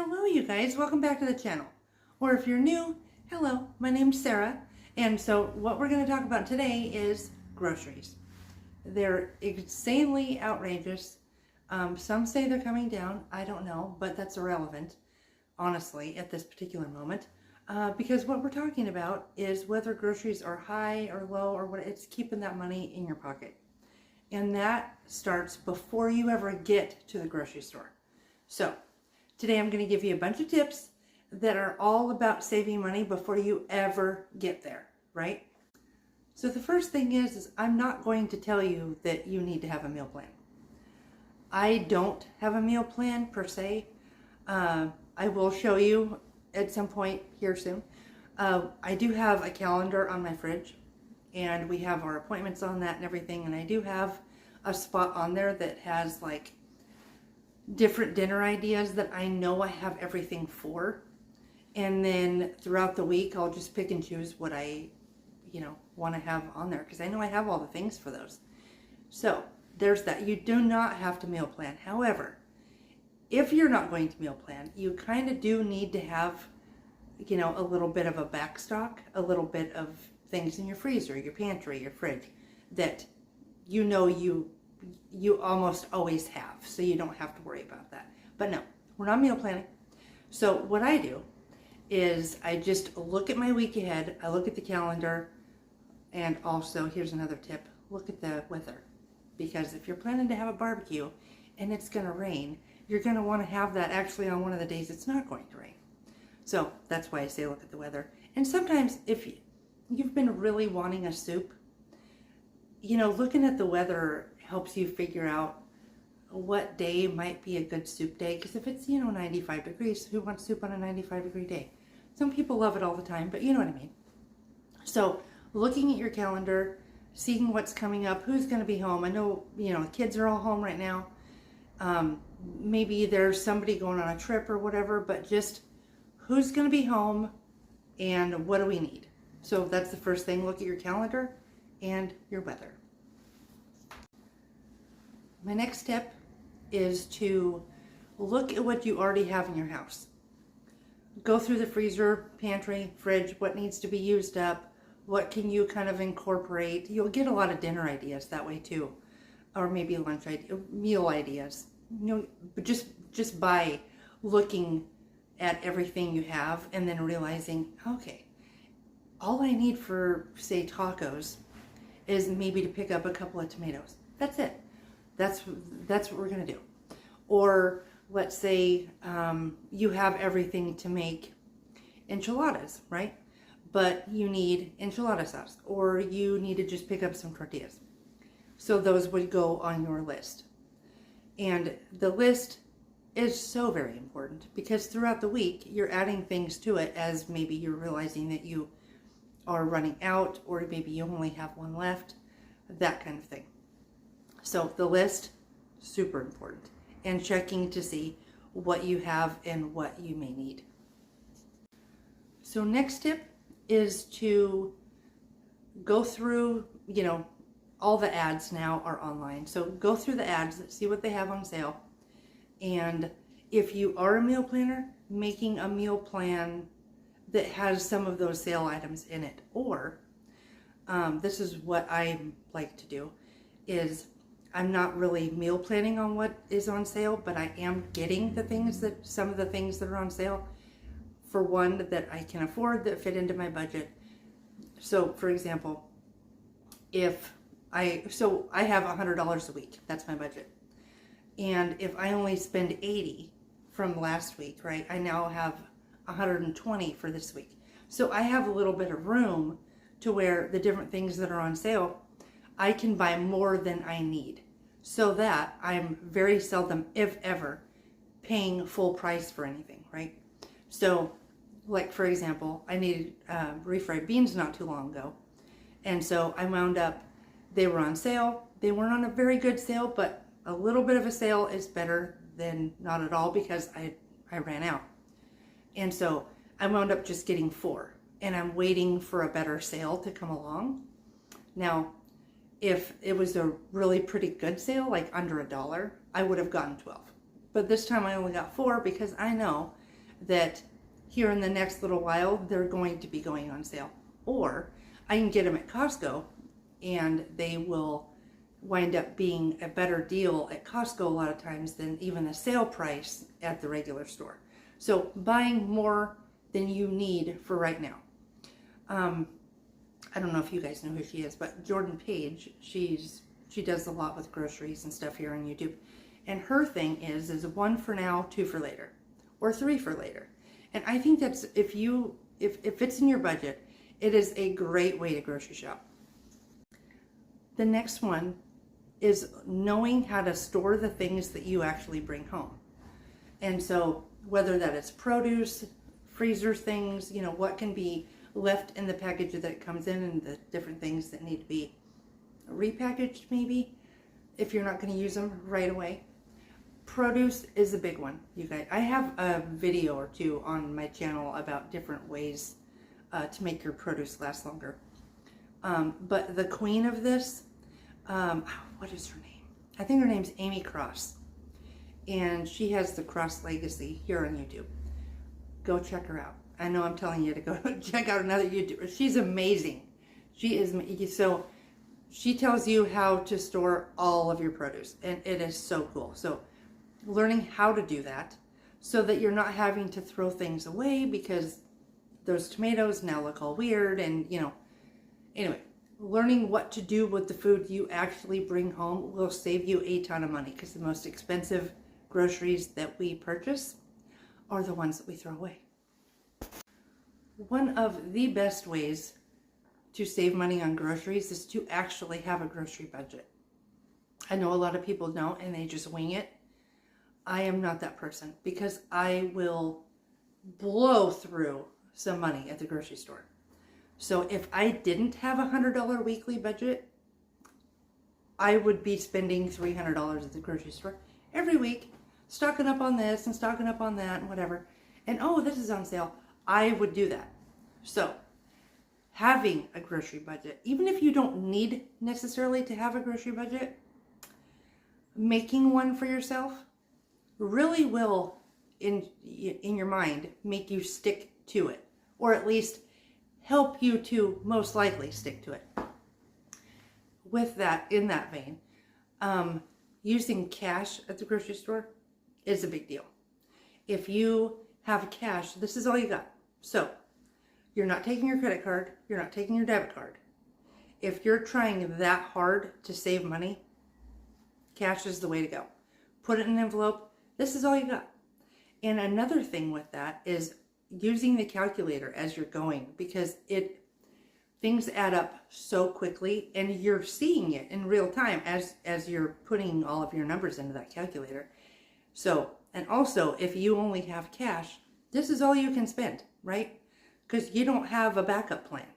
Hello you guys, welcome back to the channel. Or if you're new, hello, my name's Sarah. And so what we're going to talk about today is groceries. They're insanely outrageous. Some say they're coming down, I don't know, but that's irrelevant, honestly, at this particular moment. Because what we're talking about is whether groceries are high or low or what, it's keeping that money in your pocket. And that starts before you ever get to the grocery store. So today I'm going to give you a bunch of tips that are all about saving money before you ever get there, right? So the first thing is I'm not going to tell you that you need to have a meal plan. I don't have a meal plan per se. I will show you at some point here soon. I do have a calendar on my fridge, and we have our appointments on that and everything, and I do have a spot on there that has like different dinner ideas that I know I have everything for. And then throughout the week, I'll just pick and choose what I, want to have on there, because I know I have all the things for those. So there's that. You do not have to meal plan. However, if you're not going to meal plan, you kind of do need to have, a little bit of a backstock, a little bit of things in your freezer, your pantry, your fridge, that you almost always have, so you don't have to worry about that. But no, we're not meal planning. So what I do is I just look at my week ahead, I look at the calendar, and also, here's another tip, look at the weather. Because if you're planning to have a barbecue and it's going to rain, you're going to want to have that actually on one of the days it's not going to rain. So that's why I say look at the weather. And sometimes if you've been really wanting a soup, looking at the weather helps you figure out what day might be a good soup day. Because if it's, 95 degrees, who wants soup on a 95-degree day? Some people love it all the time, but you know what I mean. So looking at your calendar, seeing what's coming up, who's going to be home. I know, the kids are all home right now. Maybe there's somebody going on a trip or whatever, but just who's going to be home and what do we need? So that's the first thing. Look at your calendar and your weather. My next step is to look at what you already have in your house. Go through the freezer, pantry, fridge, what needs to be used up, what can you kind of incorporate. You'll get a lot of dinner ideas that way too, or maybe meal ideas. But just by looking at everything you have and then realizing, okay, all I need for, say, tacos is maybe to pick up a couple of tomatoes. That's it. That's what we're going to do. Or let's say you have everything to make enchiladas, right? But you need enchilada sauce, or you need to just pick up some tortillas. So those would go on your list. And the list is so very important because throughout the week, you're adding things to it as maybe you're realizing that you are running out, or maybe you only have one left, that kind of thing. So the list, super important, and checking to see what you have and what you may need. So next tip is to go through, all the ads now are online. So go through the ads, see what they have on sale. And if you are a meal planner, making a meal plan that has some of those sale items in it. Or this is what I like to do, is I'm not really meal planning on what is on sale, but I am getting some of the things that are on sale, for one that I can afford, that fit into my budget. So for example, I have $100 a week, that's my budget. And if I only spend $80 from last week, right, I now have $120 for this week. So I have a little bit of room to where the different things that are on sale, I can buy more than I need, so that I'm very seldom, if ever, paying full price for anything, right? So, like for example, I needed refried beans not too long ago, and so I wound up, they were on sale. They weren't on a very good sale, but a little bit of a sale is better than not at all, because I ran out. And so I wound up just getting 4, and I'm waiting for a better sale to come along. Now, if it was a really pretty good sale, like under $1, I would have gotten 12. But this time I only got 4 because I know that here in the next little while, they're going to be going on sale. Or I can get them at Costco and they will wind up being a better deal at Costco a lot of times than even the sale price at the regular store. So buying more than you need for right now. I don't know if you guys know who she is, but Jordan Page, she does a lot with groceries and stuff here on YouTube. And her thing is 1 for now, 2 for later, or 3 for later. And I think that's, if it's in your budget, it is a great way to grocery shop. The next one is knowing how to store the things that you actually bring home. And so whether that is produce, freezer things, you know, what can be left in the package that it comes in, and the different things that need to be repackaged maybe if you're not going to use them right away. Produce is a big one, you guys. I have a video or 2 on my channel about different ways to make your produce last longer. But the queen of this, what is her name? I think her name's Amy Cross. And she has the Cross Legacy here on YouTube. Go check her out. I know I'm telling you to go check out another YouTuber. She's amazing. She is, so she tells you how to store all of your produce, and it is so cool. So learning how to do that so that you're not having to throw things away because those tomatoes now look all weird, and you know, anyway, learning what to do with the food you actually bring home will save you a ton of money, because the most expensive groceries that we purchase are the ones that we throw away. One of the best ways to save money on groceries is to actually have a grocery budget. I know a lot of people don't and they just wing it. I am not that person, because I will blow through some money at the grocery store. So if I didn't have a $100 weekly budget, I would be spending $300 at the grocery store every week, stocking up on this and stocking up on that and whatever. And oh, this is on sale. I would do that. So having a grocery budget, even if you don't need necessarily to have a grocery budget, making one for yourself really will, in your mind, make you stick to it, or at least help you to most likely stick to it. With that, in that vein, using cash at the grocery store is a big deal. If you have cash, this is all you got. So you're not taking your credit card, you're not taking your debit card. If you're trying that hard to save money, cash is the way to go. Put it in an envelope. This is all you got. And another thing with that is using the calculator as you're going, because things add up so quickly, and you're seeing it in real time as you're putting all of your numbers into that calculator. So, and also if you only have cash, this is all you can spend, right? Because you don't have a backup plan.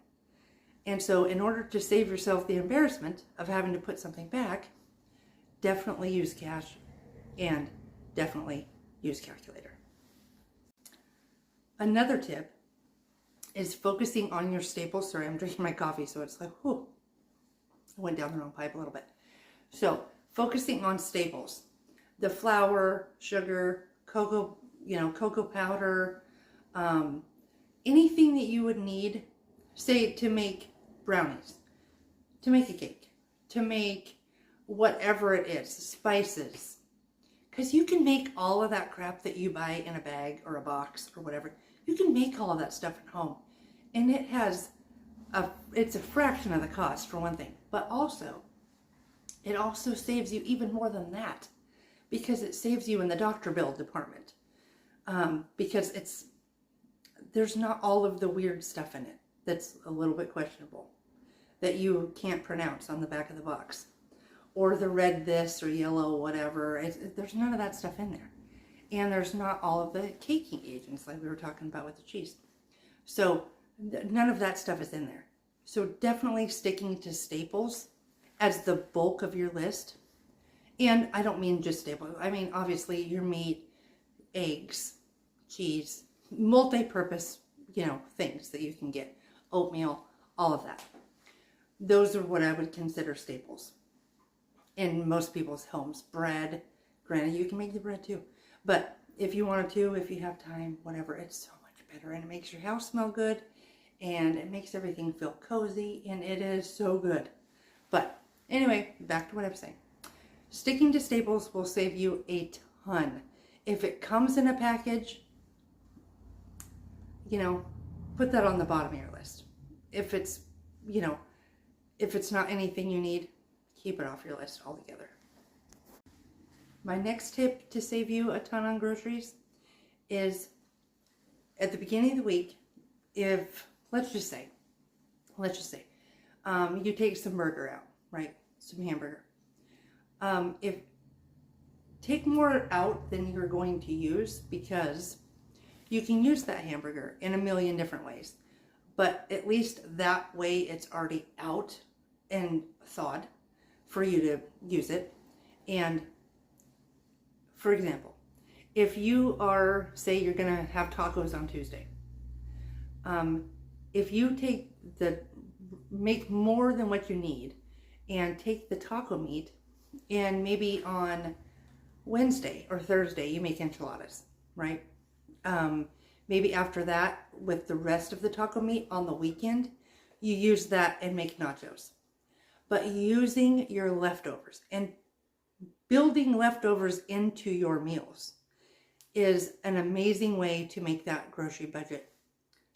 And so in order to save yourself the embarrassment of having to put something back, definitely use cash and definitely use calculator. Another tip is focusing on your staples. Sorry, I'm drinking my coffee, so it's like, whew, I went down the wrong pipe a little bit. So focusing on staples, the flour, sugar, cocoa powder, anything that you would need, say, to make brownies, to make a cake, to make whatever it is, spices. Because you can make all of that crap that you buy in a bag or a box or whatever. You can make all of that stuff at home. And it's a fraction of the cost, for one thing. But also, it also saves you even more than that, because it saves you in the doctor bill department. Because there's not all of the weird stuff in it that's a little bit questionable, that you can't pronounce on the back of the box, or the red this or yellow whatever. There's none of that stuff in there, and there's not all of the caking agents like we were talking about with the cheese. So none of that stuff is in there. So definitely sticking to staples as the bulk of your list. And I don't mean just staples. I mean obviously your meat, eggs, cheese, multi-purpose, things that you can get, oatmeal, all of that. Those are what I would consider staples in most people's homes. Bread, granted you can make the bread too, but if you wanted to, if you have time, whatever, it's so much better. And it makes your house smell good, and it makes everything feel cozy, and it is so good. But anyway, back to what I was saying. Sticking to staples will save you a ton. If it comes in a package, you know, put that on the bottom of your list. If it's, you know, if it's not anything you need, keep it off your list altogether. My next tip to save you a ton on groceries is at the beginning of the week, if, let's just say, you take some burger out, right? Some hamburger. If take more out than you're going to use, because you can use that hamburger in a million different ways, but at least that way it's already out and thawed for you to use it. And for example, if you are, say you're gonna have tacos on Tuesday, if you make more than what you need and take the taco meat, and maybe on Wednesday or Thursday you make enchiladas, right? Maybe after that, with the rest of the taco meat on the weekend, you use that and make nachos. But using your leftovers and building leftovers into your meals is an amazing way to make that grocery budget.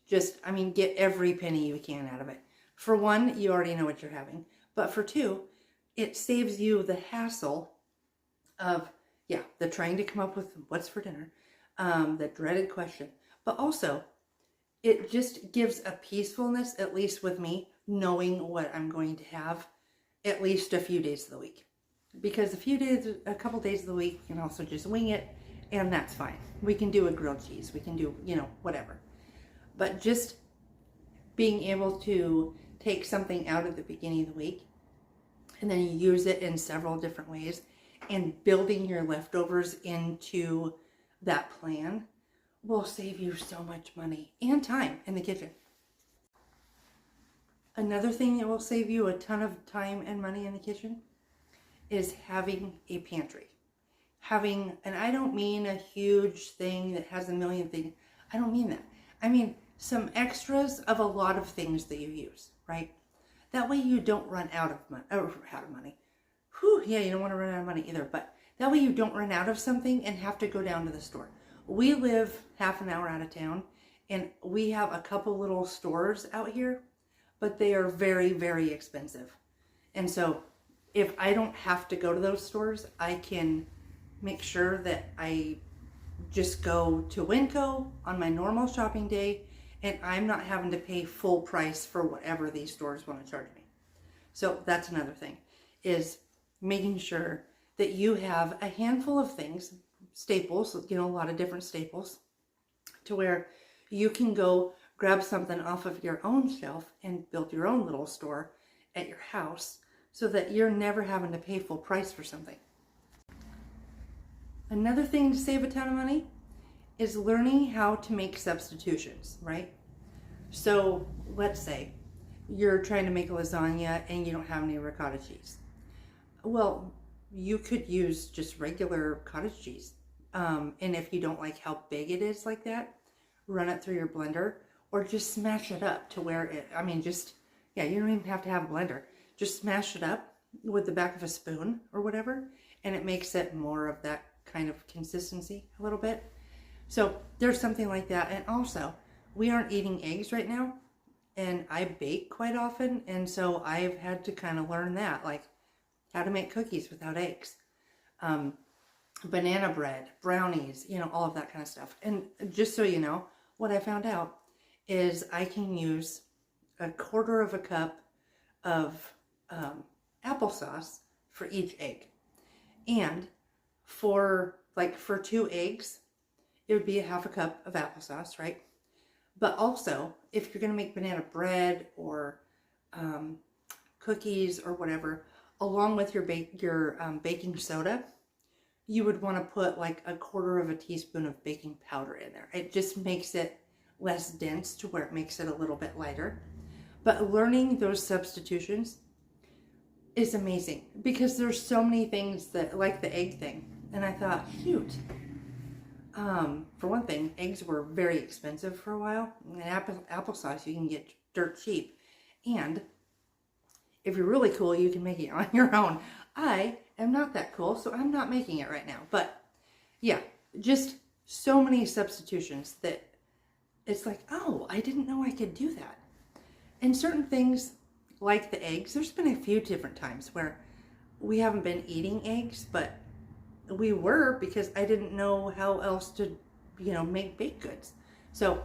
Just, I mean, get every penny you can out of it. For one, you already know what you're having. But for two, it saves you the hassle of, the trying to come up with what's for dinner, the dreaded question. But also, it just gives a peacefulness, at least with me, knowing what I'm going to have at least a few days of the week. Because a couple days of the week, you can also just wing it, and that's fine. We can do a grilled cheese. We can do, whatever. But just being able to take something out at the beginning of the week and then you use it in several different ways, and building your leftovers into that plan will save you so much money and time in the kitchen. Another thing that will save you a ton of time and money in the kitchen is having a pantry. And I don't mean a huge thing that has a million things. I don't mean that. I mean some extras of a lot of things that you use, right? That way you don't run out of money. You don't want to run out of money either, but that way you don't run out of something and have to go down to the store. We live half an hour out of town, and we have a couple little stores out here, but they are very, very expensive. And so if I don't have to go to those stores, I can make sure that I just go to Winco on my normal shopping day, and I'm not having to pay full price for whatever these stores want to charge me. So that's another thing, is making sure that you have a handful of things, staples, a lot of different staples, to where you can go grab something off of your own shelf and build your own little store at your house, so that you're never having to pay full price for something. Another thing to save a ton of money is learning how to make substitutions, right? So let's say you're trying to make a lasagna and you don't have any ricotta cheese. Well, you could use just regular cottage cheese. And if you don't like how big it is like that, run it through your blender, or just smash it up to where you don't even have to have a blender. Just smash it up with the back of a spoon or whatever, and it makes it more of that kind of consistency a little bit. So there's something like that. And also, we aren't eating eggs right now, and I bake quite often, and so I've had to kind of learn that, like how to make cookies without eggs, banana bread, brownies, all of that kind of stuff. And just so you know, what I found out is I can use a quarter of a cup of applesauce for each egg. And for 2 eggs, it would be a half a cup of applesauce, right? But also, if you're going to make banana bread or cookies or whatever, along with your baking soda, you would want to put like a quarter of a teaspoon of baking powder in there. It just makes it less dense to where it makes it a little bit lighter. But learning those substitutions is amazing, because there's so many things that, like the egg thing. And I thought, shoot, For one thing, eggs were very expensive for a while. And applesauce you can get dirt cheap. And if you're really cool, you can make it on your own. I am not that cool, so I'm not making it right now. But yeah, just so many substitutions that it's like, oh, I didn't know I could do that. And certain things like the eggs, there's been a few different times where we haven't been eating eggs, but we were because I didn't know how else to, make baked goods. So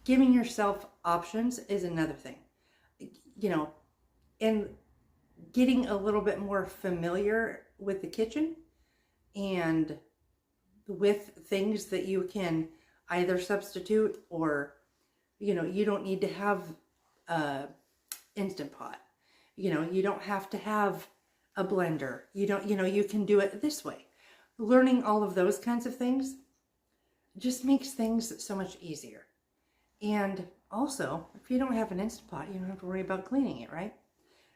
giving yourself options is another thing, and getting a little bit more familiar with the kitchen and with things that you can either substitute or, you don't need to have a Instant Pot. You don't have to have a blender. You can do it this way. Learning all of those kinds of things just makes things so much easier. And also, if you don't have an Instant Pot, you don't have to worry about cleaning it, right?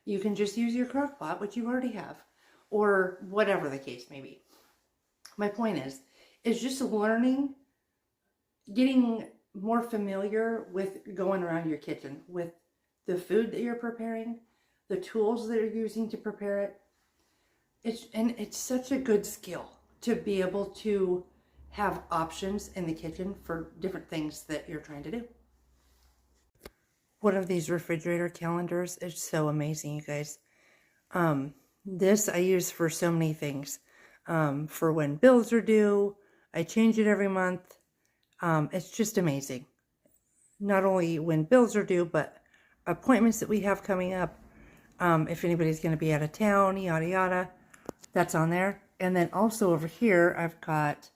You can just use your crock pot, which you already have, or whatever the case may be. My point is just learning, getting more familiar with going around your kitchen, with the food that you're preparing, the tools that you're using to prepare it. It's such a good skill to be able to have options in the kitchen for different things that you're trying to do. One of these refrigerator calendars is so amazing, you guys. This I use for so many things. For when bills are due, I change it every month. It's just amazing. Not only when bills are due, but appointments that we have coming up. If anybody's going to be out of town, yada yada, that's on there. And then also over here, I've got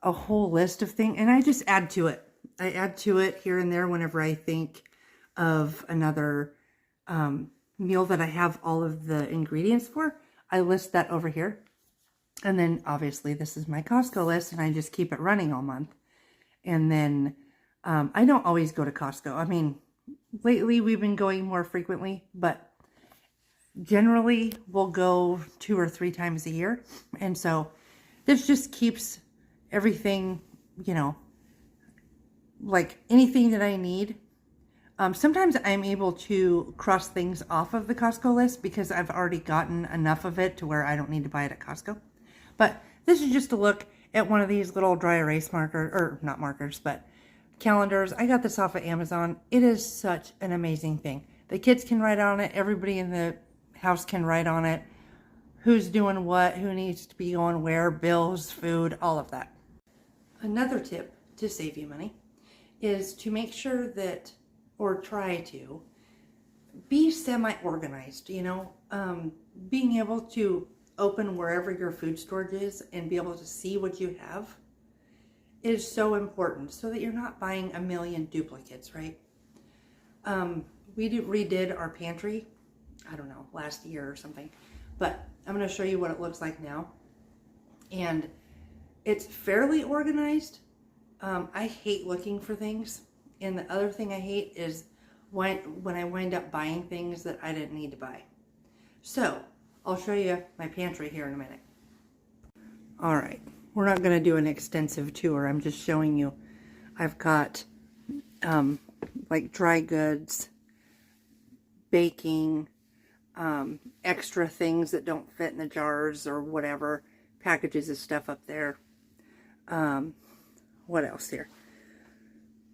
a whole list of things, and I just add to it. I add to it here and there whenever I think of another meal that I have all of the ingredients for. I list that over here. And then obviously this is my Costco list, and I just keep it running all month. And then I don't always go to Costco. I mean, lately we've been going more frequently, but generally we'll go 2 or 3 times a year. And so this just keeps everything, like anything that I need. Sometimes I'm able to cross things off of the Costco list because I've already gotten enough of it to where I don't need to buy it at Costco. But this is just a look at one of these little dry erase markers, or not markers, but calendars. I got this off of Amazon. It is such an amazing thing. The kids can write on it. Everybody in the house can write on it. Who's doing what, who needs to be going where, bills, food, all of that. Another tip to save you money is to make sure that, or try to, be semi-organized, being able to open wherever your food storage is and be able to see what you have is so important so that you're not buying a million duplicates, right? We redid our pantry, I don't know, last year or something, but I'm going to show you what it looks like now. And it's fairly organized. I hate looking for things. And the other thing I hate is when I wind up buying things that I didn't need to buy. So I'll show you my pantry here in a minute. All right, we're not going to do an extensive tour. I'm just showing you. I've got like dry goods, baking, extra things that don't fit in the jars or whatever, packages of stuff up there. What else here?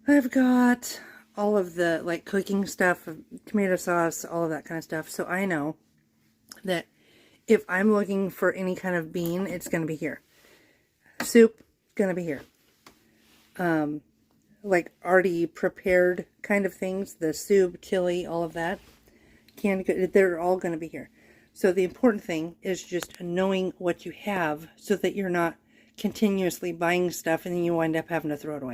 I've got all of the like cooking stuff, tomato sauce, all of that kind of stuff. So I know that if I'm looking for any kind of bean, it's going to be here. Soup, going to be here. Like already prepared kind of things, the soup, chili, all of that. Canned goods, they're all going to be here. So the important thing is just knowing what you have so that you're not continuously buying stuff and then you wind up having to throw it away.